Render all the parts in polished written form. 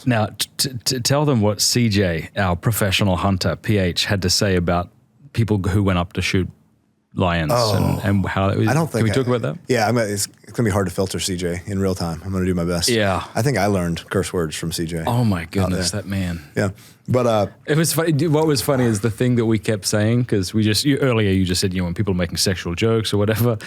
Now, tell them what CJ, our professional hunter, PH, had to say about people who went up to shoot lions and how it was. I don't think. Can we talk about that? Yeah, it's going to be hard to filter CJ in real time. I'm going to do my best. Yeah. I think I learned curse words from CJ. Oh my goodness, that man. Yeah. But it was funny. What was funny is the thing that we kept saying, because earlier you just said, when people are making sexual jokes or whatever,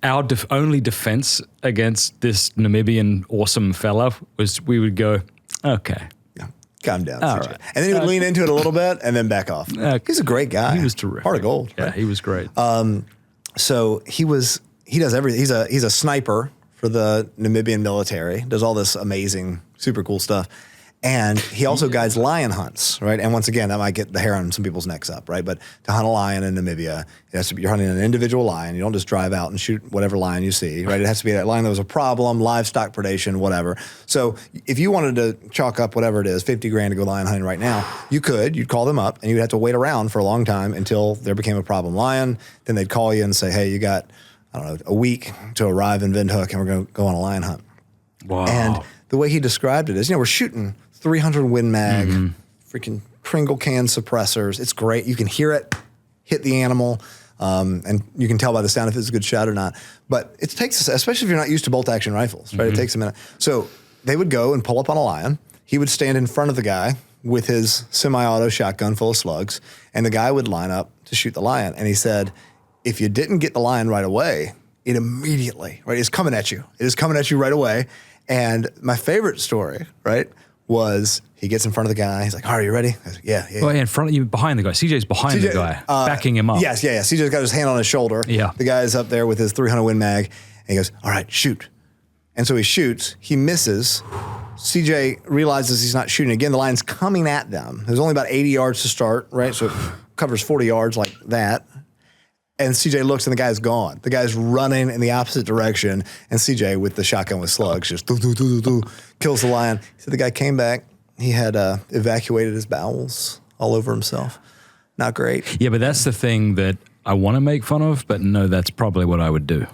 our only defense against this Namibian awesome fella was we would go, okay. Yeah. Calm down, All CJ. right. And then he would lean into it a little bit and then back off. He's a great guy. He was terrific. Heart of gold. Yeah, he was great. So he does everything. He's a sniper for the Namibian military, does all this amazing, super cool stuff. And he also guides lion hunts, right? And once again, that might get the hair on some people's necks up, right? But to hunt a lion in Namibia, you're hunting an individual lion. You don't just drive out and shoot whatever lion you see, right? It has to be that lion that was a problem, livestock predation, whatever. So if you wanted to chalk up whatever it is, 50 grand to go lion hunting right now, you'd call them up and you'd have to wait around for a long time until there became a problem lion. Then they'd call you and say, hey, you got, I don't know, a week to arrive in Windhoek and we're going to go on a lion hunt. Wow. And the way he described it is, we're shooting 300 Win Mag, freaking Pringle can suppressors. It's great. You can hear it hit the animal, and you can tell by the sound if it's a good shot or not. But it takes, especially if you're not used to bolt action rifles, right? It takes a minute. So they would go and pull up on a lion. He would stand in front of the guy with his semi-auto shotgun full of slugs, and the guy would line up to shoot the lion. And he said, if you didn't get the lion right away, it immediately, right, is coming at you. It is coming at you right away. And my favorite story, right, was he gets in front of the guy. He's like, all right, you ready? I was like, yeah. Well, in front of you, behind the guy. CJ's behind the guy, backing him up. Yes, yeah. CJ's got his hand on his shoulder. Yeah. The guy's up there with his 300 Win Mag, and he goes, all right, shoot. And so he shoots. He misses. CJ realizes he's not shooting again. The lion's coming at them. There's only about 80 yards to start, right? So it covers 40 yards like that. And CJ looks and the guy's gone. The guy's running in the opposite direction. And CJ with the shotgun with slugs just kills the lion. He said the guy came back. He had evacuated his bowels all over himself. Not great. Yeah, but that's the thing that I want to make fun of, but no, that's probably what I would do.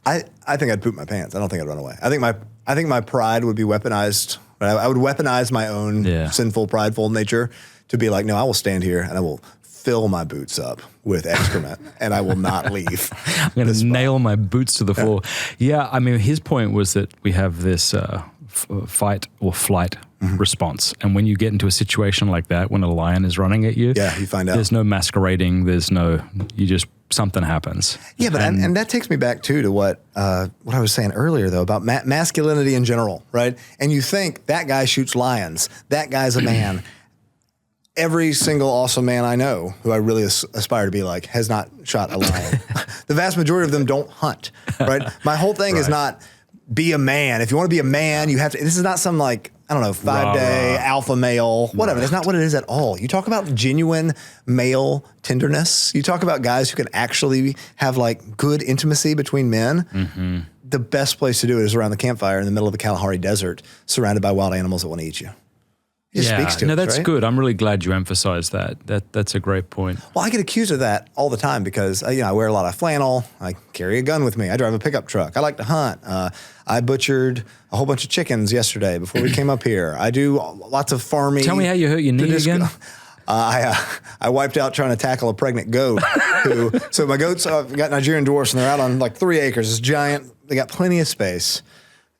I think I'd poop my pants. I don't think I'd run away. I think my pride would be weaponized. Right? I would weaponize my own sinful, prideful nature to be like, no, I will stand here and I will fill my boots up with excrement and I will not leave. I'm going to nail my boots to the floor. Yeah, I mean, his point was that we have this fight or flight response. And when you get into a situation like that, when a lion is running at you, you find out. There's no masquerading. Something happens. Yeah, but and that takes me back too to what I was saying earlier though about masculinity in general, right? And you think that guy shoots lions, that guy's a man. Every single awesome man I know who I really aspire to be like has not shot a lion. The vast majority of them don't hunt, right? My whole thing is not be a man. If you want to be a man, you have to. This is not some like, I don't know, 5-day alpha male, whatever. Right. That's not what it is at all. You talk about genuine male tenderness. You talk about guys who can actually have like good intimacy between men. Mm-hmm. The best place to do it is around the campfire in the middle of the Kalahari Desert, surrounded by wild animals that want to eat you. It speaks to that's right? good. I'm really glad you emphasized that. That's a great point. Well, I get accused of that all the time because I wear a lot of flannel. I carry a gun with me. I drive a pickup truck. I like to hunt. I butchered a whole bunch of chickens yesterday before we came up here. I do lots of farming. Tell me how you hurt your knee again. I wiped out trying to tackle a pregnant goat. So my goats, I've got Nigerian dwarfs and they're out on like 3 acres. It's giant. They got plenty of space.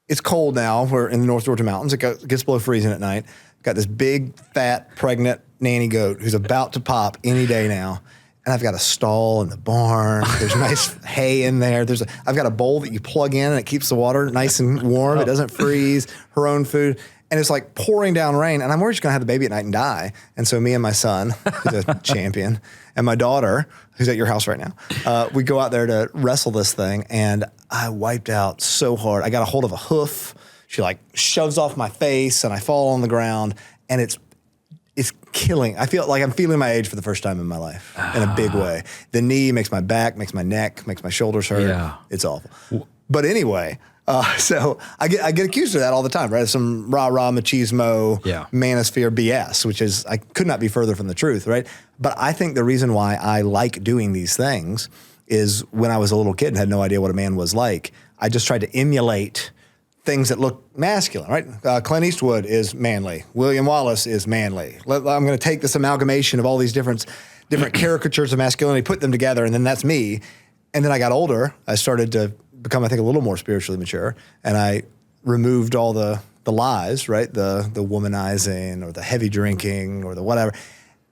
It's cold now. We're in the North Georgia mountains. It gets below freezing at night. Got this big, fat, pregnant nanny goat who's about to pop any day now. And I've got a stall in the barn. There's nice hay in there. I've got a bowl that you plug in and it keeps the water nice and warm. It doesn't freeze. Her own food. And it's like pouring down rain. And I'm worried she's going to have the baby at night and die. And so me and my son, who's a champion, and my daughter, who's at your house right now, we go out there to wrestle this thing. And I wiped out so hard. I got a hold of a hoof. She like shoves off my face and I fall on the ground and it's killing. I feel like I'm feeling my age for the first time in my life in a big way. The knee makes my back, makes my neck, makes my shoulders hurt. Yeah. It's awful. But anyway, so I get accused of that all the time, right? Some rah-rah machismo, manosphere BS, which is, I could not be further from the truth, right? But I think the reason why I like doing these things is when I was a little kid and had no idea what a man was like, I just tried to emulate things that look masculine, right? Clint Eastwood is manly. William Wallace is manly. I'm going to take this amalgamation of all these different caricatures of masculinity, put them together, and then that's me. And then I got older. I started to become, I think, a little more spiritually mature, and I removed all the lies, right? The womanizing or the heavy drinking or the whatever.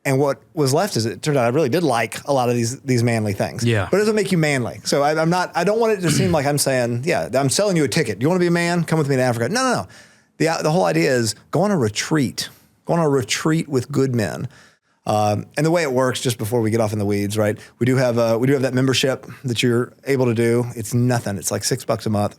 And what was left is it turned out I really did like a lot of these manly things. Yeah. But it doesn't make you manly. So I don't want it to seem like I'm saying, yeah, I'm selling you a ticket. Do you want to be a man? Come with me to Africa. No. The whole idea is go on a retreat. Go on a retreat with good men. And the way it works, just before we get off in the weeds, right? We do have that membership that you're able to do. It's nothing. It's like $6 a month.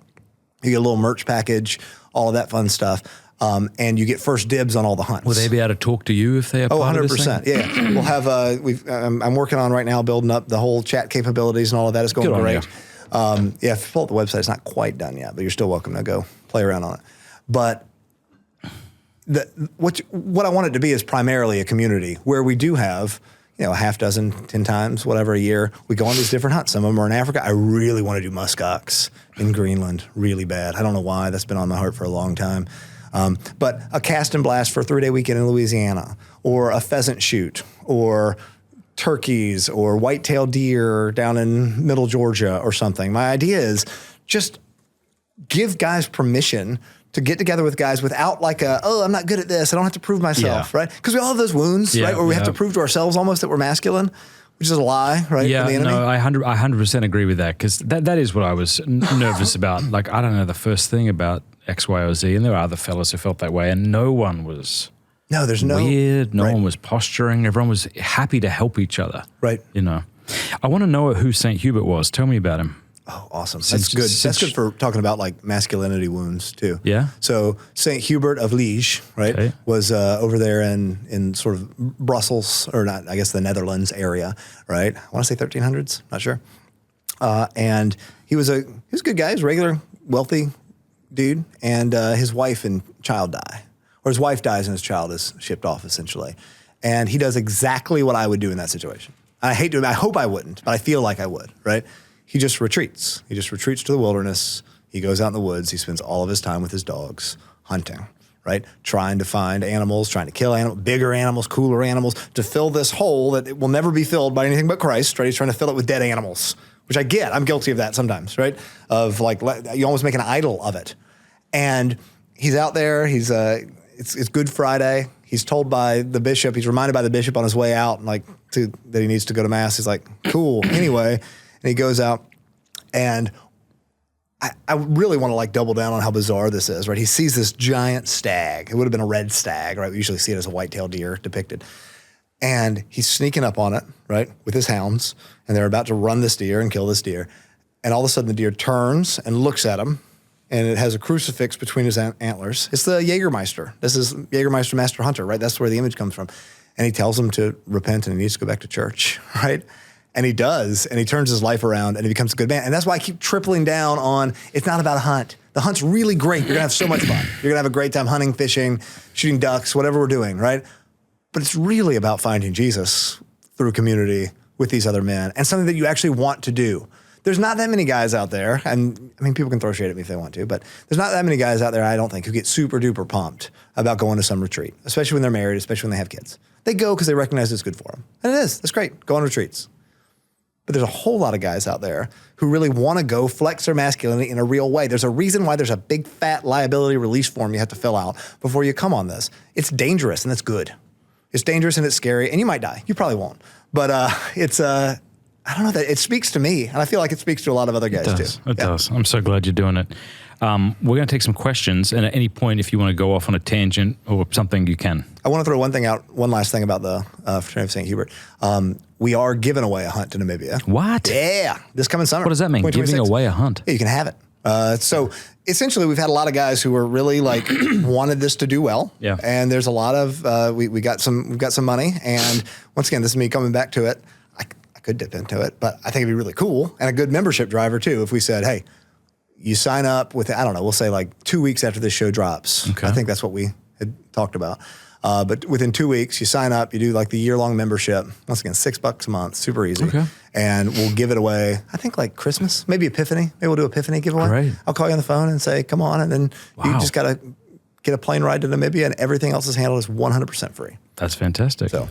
You get a little merch package, all of that fun stuff. And you get first dibs on all the hunts. Will they be able to talk to you if they are part 100%. of this thing? Yeah. We'll have, I'm working on right now building up the whole chat capabilities and all of that. It's going great. Yeah, if you pull up the website, it's not quite done yet, but you're still welcome to go play around on it. But what I want it to be is primarily a community where we do have, a half dozen, 10 times, whatever a year. We go on these different hunts. Some of them are in Africa. I really want to do muskox in Greenland really bad. I don't know why. That's been on my heart for a long time. But a cast and blast for a 3-day weekend in Louisiana, or a pheasant shoot, or turkeys, or white-tailed deer down in middle Georgia or something. My idea is just give guys permission to get together with guys without like I'm not good at this. I don't have to prove myself, right? Because we all have those wounds, right? Where we have to prove to ourselves almost that we're masculine, which is a lie, right? Yeah, from the enemy. no, I 100% agree with that, because that is what I was nervous about. Like, I don't know the first thing about X, Y, or Z, and there were other fellas who felt that way, and no one was there's no weird. No one was posturing. Everyone was happy to help each other. Right. I want to know who St. Hubert was. Tell me about him. Oh, awesome. That's good. That's good for talking about like masculinity wounds too. Yeah. So St. Hubert of Liege, right, was over there in sort of Brussels, or not, I guess the Netherlands area, right? I want to say 1300s, not sure. And he was a good guy. He was a regular, wealthy dude, and his wife and child die. Or his wife dies and his child is shipped off, essentially. And he does exactly what I would do in that situation. I hate doing it. I hope I wouldn't, but I feel like I would, right? He just retreats. He just retreats to the wilderness. He goes out in the woods. He spends all of his time with his dogs, hunting, right? Trying to find animals, trying to kill animals, bigger animals, cooler animals, to fill this hole that it will never be filled by anything but Christ, right? He's trying to fill it with dead animals, which I get. I'm guilty of that sometimes, right? Of like, you almost make an idol of it. And he's out there. It's Good Friday. He's told by the bishop, he's reminded by the bishop on his way out, that he needs to go to mass. He's like, cool, anyway. And he goes out, and I really want to like double down on how bizarre this is, right? He sees this giant stag. It would have been a red stag, right? We usually see it as a white-tailed deer depicted. And he's sneaking up on it, right, with his hounds, and they're about to run this deer and kill this deer. And all of a sudden the deer turns and looks at him, and it has a crucifix between his antlers. It's the Jägermeister. This is Jägermeister Master Hunter, right? That's where the image comes from. And he tells him to repent and he needs to go back to church, right? And he does, and he turns his life around, and he becomes a good man. And that's why I keep tripling down on it's not about a hunt. The hunt's really great. You're going to have so much fun. You're going to have a great time hunting, fishing, shooting ducks, whatever we're doing, right? But it's really about finding Jesus through community with these other men, and something that you actually want to do. There's not that many guys out there, and I mean, people can throw shade at me if they want to, but there's not that many guys out there, I don't think, who get super duper pumped about going to some retreat, especially when they're married, especially when they have kids. They go because they recognize it's good for them. And it is. That's great. Go on retreats. But there's a whole lot of guys out there who really want to go flex their masculinity in a real way. There's a reason why there's a big fat liability release form you have to fill out before you come on this. It's dangerous, and that's good. It's dangerous and it's scary, and you might die. You probably won't. But I don't know, that it speaks to me, and I feel like it speaks to a lot of other guys too. It does. I'm so glad you're doing it. We're going to take some questions, and at any point, if you want to go off on a tangent or something, you can. I want to throw one last thing about the Fraternity of St. Hubert. We are giving away a hunt to Namibia. What? Yeah, this coming summer. What does that mean, giving away a hunt? Yeah, you can have it. So essentially, we've had a lot of guys who were really like wanted this to do well. Yeah. And there's a lot of we've got some money, and once again, this is me coming back to it. I could dip into it, but I think it'd be really cool and a good membership driver too if we said, hey, you sign up with, I don't know, we'll say like 2 weeks after this show drops. Okay. I think that's what we had talked about. But within 2 weeks, you sign up, you do like the year-long membership. Once again, $6 a month, super easy. Okay. And we'll give it away, I think like Christmas, maybe Epiphany. Maybe we'll do Epiphany giveaway. Great. I'll call you on the phone and say, come on. And then you just got to get a plane ride to Namibia, and everything else is handled as 100% free. That's fantastic. So,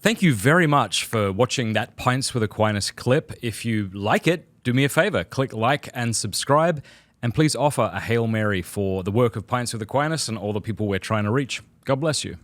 thank you very much for watching that Pints with Aquinas clip. If you like it, do me a favor, click like and subscribe, and please offer a Hail Mary for the work of Pints with Aquinas and all the people we're trying to reach. God bless you.